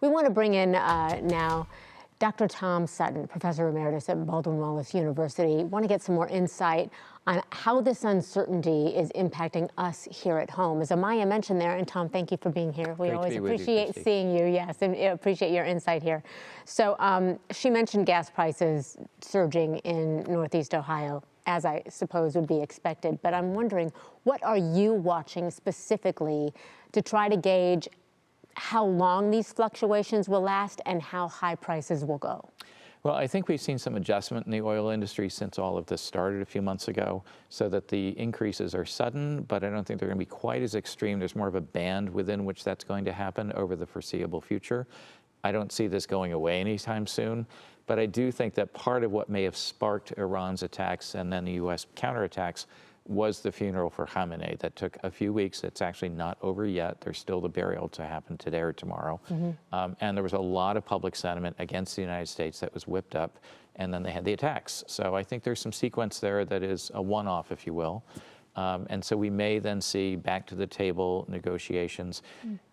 We want to bring in now Dr. Tom Sutton, Professor Emeritus at Baldwin-Wallace University. Want to get some more insight on how this uncertainty is impacting us here at home. As Amaya mentioned there, and Tom, thank you for being here. We always appreciate seeing you, yes, and appreciate your insight here. So she mentioned gas prices surging in Northeast Ohio, as I suppose would be expected. But I'm wondering, what are you watching specifically to try to gauge how long these fluctuations will last and how high prices will go? Well, I think we've seen some adjustment in the oil industry since all of this started a few months ago, so that the increases are sudden, but I don't think they're going to be quite as extreme. There's more of a band within which that's going to happen over the foreseeable future. I don't see this going away anytime soon, but I do think that part of what may have sparked Iran's attacks and then the U.S. counterattacks was the funeral for Khamenei that took a few weeks. It's actually not over yet. There's still the burial to happen today or tomorrow. And there was a lot of public sentiment against the United States that was whipped up, and then they had the attacks. So I think there's some sequence there that is a one-off, if you will. And so we may then see back to the table negotiations.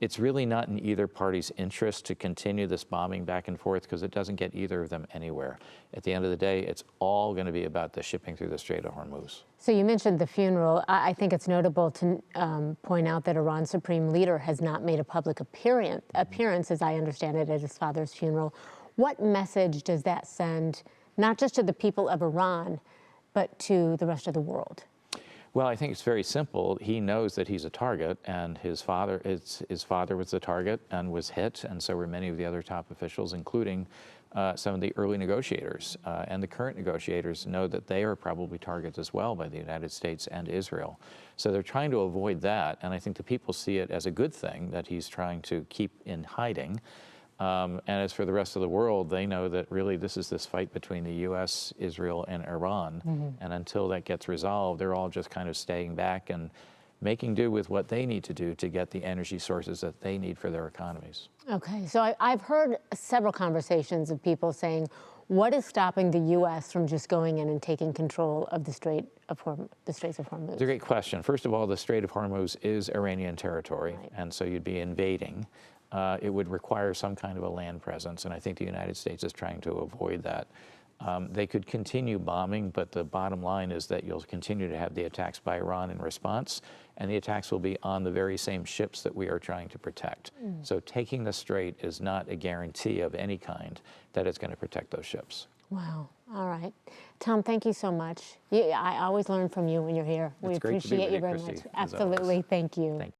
It's really not in either party's interest to continue this bombing back and forth because it doesn't get either of them anywhere. At the end of the day, it's all going to be about the shipping through the Strait of Hormuz. So you mentioned the funeral. I think it's notable to point out that Iran's supreme leader has not made a public appearance, as I understand it, at his father's funeral. What message does that send, not just to the people of Iran, but to the rest of the world? Well, I think it's very simple. He knows that he's a target, and his father was the target and was hit, and so were many of the other top officials, including some of the early negotiators. And the current negotiators know that they are probably targets as well by the United States and Israel. So they're trying to avoid that, and I think the people see it as a good thing that he's trying to keep in hiding. And as for the rest of the world, they know that really this is this fight between the U.S., Israel, and Iran. And until that gets resolved, they're all just kind of staying back and making do with what they need to do to get the energy sources that they need for their economies. Okay, so I've heard several conversations of people saying, what is stopping the U.S. from just going in and taking control of the Straits of Hormuz? It's a great question. First of all, the Strait of Hormuz is Iranian territory, right, and so you'd be invading. It would require some kind of a land presence, and I think the United States is trying to avoid that. They could continue bombing, but the bottom line is that you'll continue to have the attacks by Iran in response, and the attacks will be on the very same ships that we are trying to protect. So taking the strait is not a guarantee of any kind that it's going to protect those ships. Wow. All right. Tom, thank you so much. I always learn from you when you're here. We appreciate you very much. Absolutely. Thank you.